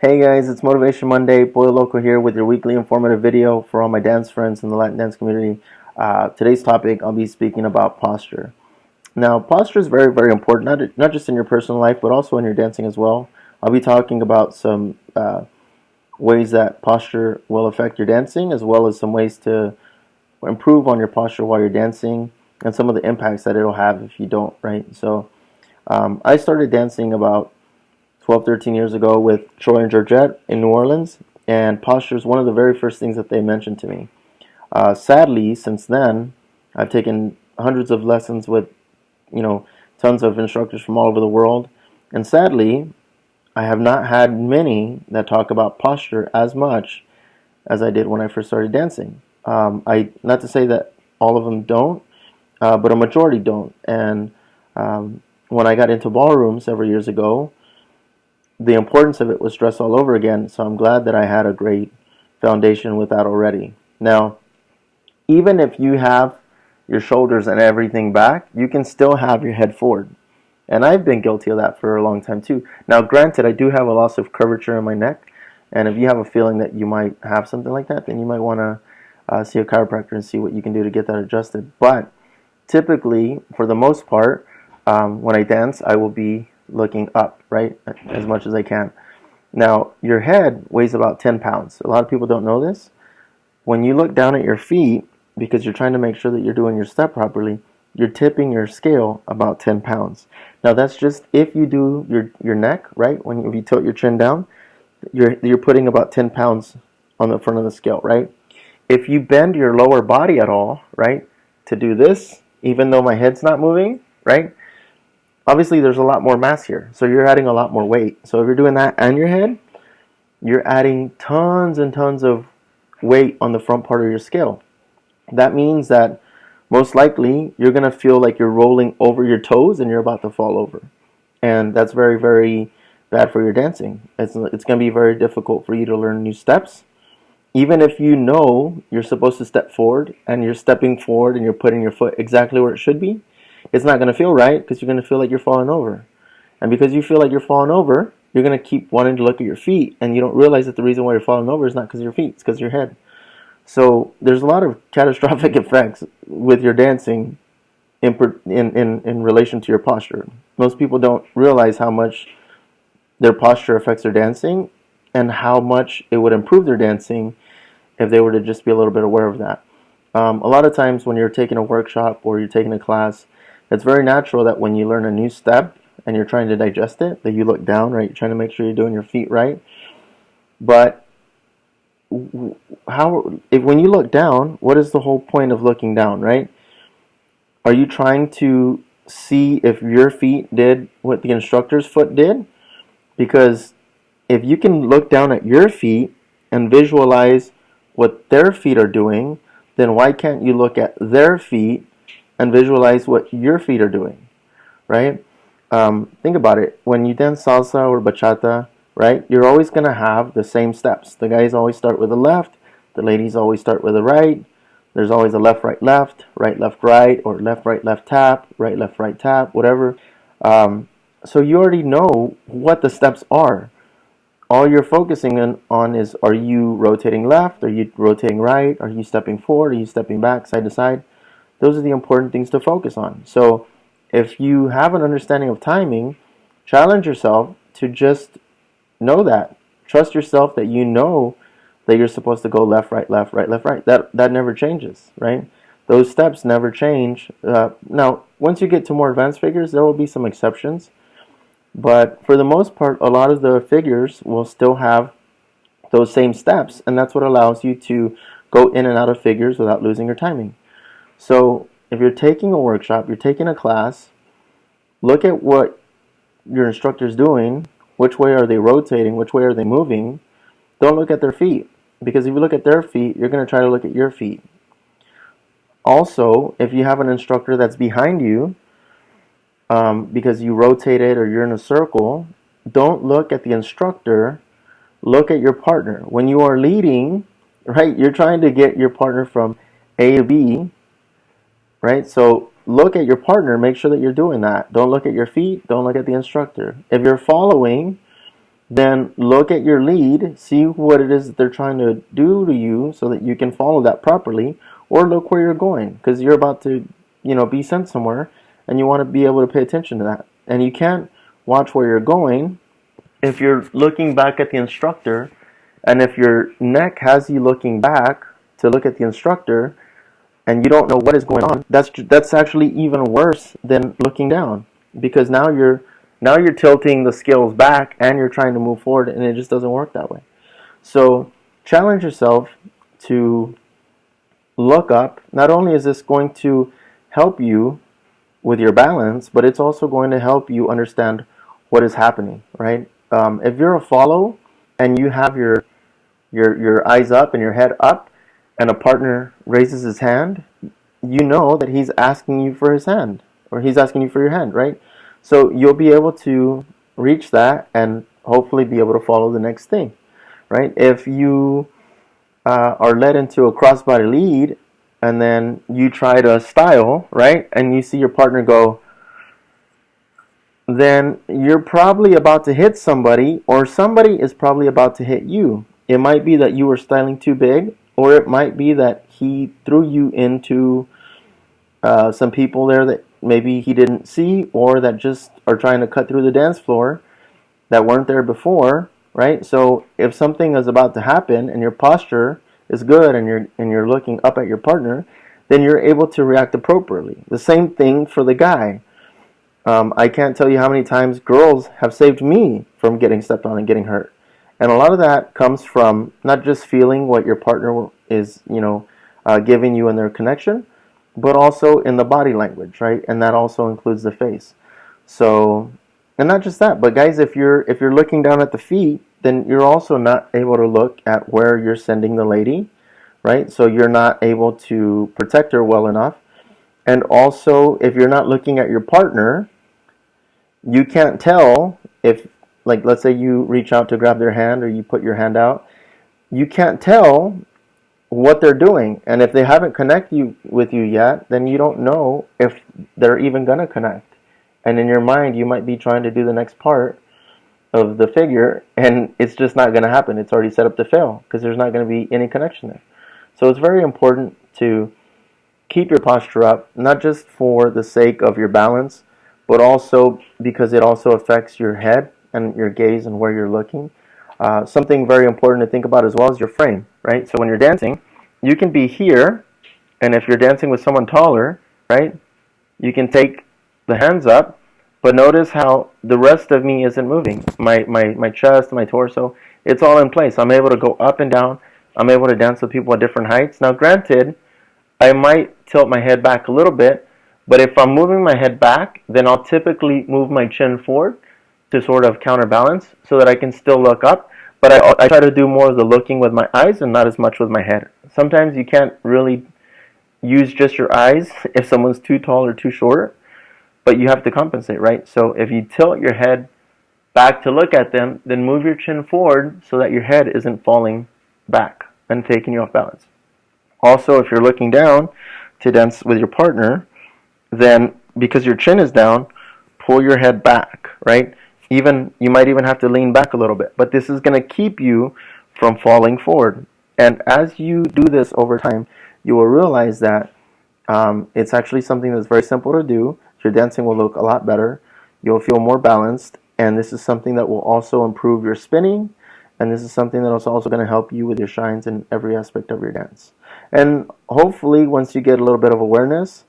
Hey guys, it's Motivation Monday. Boy Loco here with your weekly informative video for all my dance friends in the Latin dance community. Today's topic, I'll be speaking about posture. Now, posture is very, very important, not just in your personal life, but also in your dancing as well. I'll be talking about some ways that posture will affect your dancing, as well as some ways to improve on your posture while you're dancing, and some of the impacts that it'll have if you don't, right? So, I started dancing about 12, 13 years ago with Troy and Georgette in New Orleans, and posture is one of the very first things that they mentioned to me. Sadly, since then, I've taken hundreds of lessons with, tons of instructors from all over the world, and sadly, I have not had many that talk about posture as much as I did when I first started dancing. Not to say that all of them don't, but a majority don't. And when I got into ballroom several years ago, the importance of it was stressed all over again, so I'm glad that I had a great foundation with that already. Now, even if you have your shoulders and everything back, you can still have your head forward. And I've been guilty of that for a long time too. Now, granted, I do have a loss of curvature in my neck, and if you have a feeling that you might have something like that, then you might want to see a chiropractor and see what you can do to get that adjusted. But typically, for the most part, when I dance, I will be looking up, right, as much as I can. Now, your head weighs about 10 pounds. A lot of people don't know this. When you look down at your feet, because you're trying to make sure that you're doing your step properly, you're tipping your scale about 10 pounds. Now, that's just if you do your neck, right? If you tilt your chin down, you're putting about 10 pounds on the front of the scale, right? If you bend your lower body at all, right, to do this, even though my head's not moving, right, obviously there's a lot more mass here, so you're adding a lot more weight. So if you're doing that and your head, you're adding tons and tons of weight on the front part of your scale. That means that most likely you're going to feel like you're rolling over your toes and you're about to fall over. And that's very, very bad for your dancing. It's going to be very difficult for you to learn new steps. Even if you know you're supposed to step forward and you're stepping forward and you're putting your foot exactly where it should be, it's not going to feel right because you're going to feel like you're falling over. And because you feel like you're falling over, you're going to keep wanting to look at your feet, and you don't realize that the reason why you're falling over is not because of your feet, it's because of your head. So there's a lot of catastrophic effects with your dancing in relation to your posture. Most people don't realize how much their posture affects their dancing and how much it would improve their dancing if they were to just be a little bit aware of that. A lot of times when you're taking a workshop or you're taking a class, it's very natural that when you learn a new step and you're trying to digest it, that you look down, right? You're trying to make sure you're doing your feet right. But when you look down, what is the whole point of looking down, right? Are you trying to see if your feet did what the instructor's foot did? Because if you can look down at your feet and visualize what their feet are doing, then why can't you look at their feet and visualize what your feet are doing, right? Think about it. When you dance salsa or bachata, right, you're always going to have the same steps. The guys always start with the left. The ladies always start with the right. There's always a left, right, left, right, or left, right, tap, right, tap, whatever. So you already know what the steps are. All you're focusing on is, are you rotating left? Are you rotating right? Are you stepping forward? Are you stepping back, side to side? Those are the important things to focus on. So if you have an understanding of timing, challenge yourself to just know that. Trust yourself that you know that you're supposed to go left, right, left, right, left, right. That never changes, right? Those steps never change. Now, once you get to more advanced figures, there will be some exceptions. But for the most part, a lot of the figures will still have those same steps, and that's what allows you to go in and out of figures without losing your timing. So if you're taking a workshop, you're taking a class, look at what your instructor's doing, which way are they rotating, which way are they moving. Don't look at their feet, because if you look at their feet, you're going to try to look at your feet. Also, if you have an instructor that's behind you, because you rotated or you're in a circle, don't look at the instructor, look at your partner. When you are leading, right, you're trying to get your partner from A to B, right? So look at your partner, make sure that you're doing that. Don't look at your feet, don't look at the instructor. If you're following, then look at your lead, see what it is that they're trying to do to you so that you can follow that properly, or look where you're going, because you're about to, be sent somewhere, and you want to be able to pay attention to that. And you can't watch where you're going if you're looking back at the instructor, and if your neck has you looking back to look at the instructor, and you don't know what is going on. That's actually even worse than looking down, because now you're tilting the scales back and you're trying to move forward, and it just doesn't work that way. So challenge yourself to look up. Not only is this going to help you with your balance, but it's also going to help you understand what is happening, right? If you're a follow and you have your eyes up and your head up, and a partner raises his hand, you know that he's asking you for his hand, or he's asking you for your hand, right? So you'll be able to reach that and hopefully be able to follow the next thing, right? If you are led into a crossbody lead and then you try to style, right, and you see your partner go, then you're probably about to hit somebody, or somebody is probably about to hit you. It might be that you were styling too big, or it might be that he threw you into some people there that maybe he didn't see, or that just are trying to cut through the dance floor that weren't there before, right? So if something is about to happen and your posture is good and you're looking up at your partner, then you're able to react appropriately. The same thing for the guy. I can't tell you how many times girls have saved me from getting stepped on and getting hurt. And a lot of that comes from not just feeling what your partner is, giving you in their connection, but also in the body language, right? And that also includes the face. So, and not just that, but guys, if you're looking down at the feet, then you're also not able to look at where you're sending the lady, right? So you're not able to protect her well enough. And also, if you're not looking at your partner, you can't tell if, like, let's say you reach out to grab their hand, or you put your hand out, you can't tell what they're doing. And if they haven't connected with you yet, then you don't know if they're even going to connect. And in your mind, you might be trying to do the next part of the figure, and it's just not going to happen. It's already set up to fail because there's not going to be any connection there. So it's very important to keep your posture up, not just for the sake of your balance, but also because it also affects your head and your gaze and where you're looking. Something very important to think about as well is your frame, right? So when you're dancing, you can be here, and if you're dancing with someone taller, right, you can take the hands up, but notice how the rest of me isn't moving. My chest, my torso, it's all in place. I'm able to go up and down. I'm able to dance with people at different heights. Now, granted, I might tilt my head back a little bit, but if I'm moving my head back, then I'll typically move my chin forward to sort of counterbalance so that I can still look up. But I try to do more of the looking with my eyes and not as much with my head. Sometimes you can't really use just your eyes if someone's too tall or too short, but you have to compensate, right? So if you tilt your head back to look at them, then move your chin forward so that your head isn't falling back and taking you off balance. Also, if you're looking down to dance with your partner, then because your chin is down, pull your head back, right? You might even have to lean back a little bit, but this is going to keep you from falling forward. And as you do this over time, you will realize that it's actually something that's very simple to do. Your dancing will look a lot better. You'll feel more balanced, and this is something that will also improve your spinning, and this is something that is also going to help you with your shines in every aspect of your dance. And hopefully, once you get a little bit of awareness,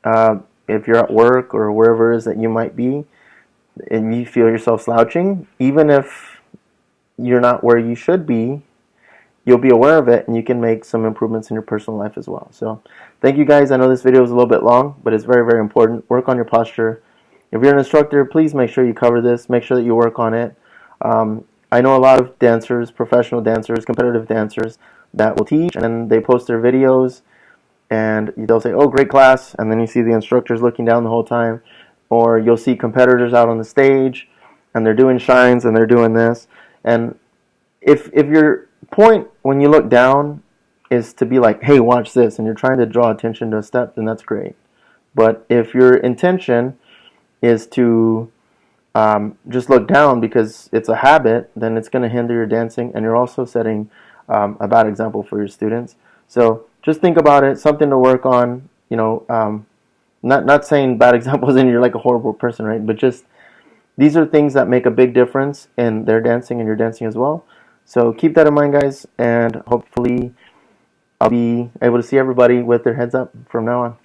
if you're at work or wherever it is that you might be, and you feel yourself slouching, even if you're not where you should be, you'll be aware of it, and you can make some improvements in your personal life as well. So thank you guys. I know this video is a little bit long, but it's very, very important. Work on your posture. If you're an instructor, please make sure you cover this. Make sure that you work on it. I know a lot of dancers, professional dancers, competitive dancers that will teach, and they post their videos, and they'll say, oh, great class, and then you see the instructors looking down the whole time. Or you'll see competitors out on the stage, and they're doing shines, and they're doing this. And if your point when you look down is to be like, hey, watch this, and you're trying to draw attention to a step, then that's great. But if your intention is to just look down because it's a habit, then it's going to hinder your dancing, and you're also setting a bad example for your students. So just think about it, something to work on. Not saying bad examples and you're like a horrible person, right? But just these are things that make a big difference in their dancing and your dancing as well. So keep that in mind, guys, and hopefully I'll be able to see everybody with their heads up from now on.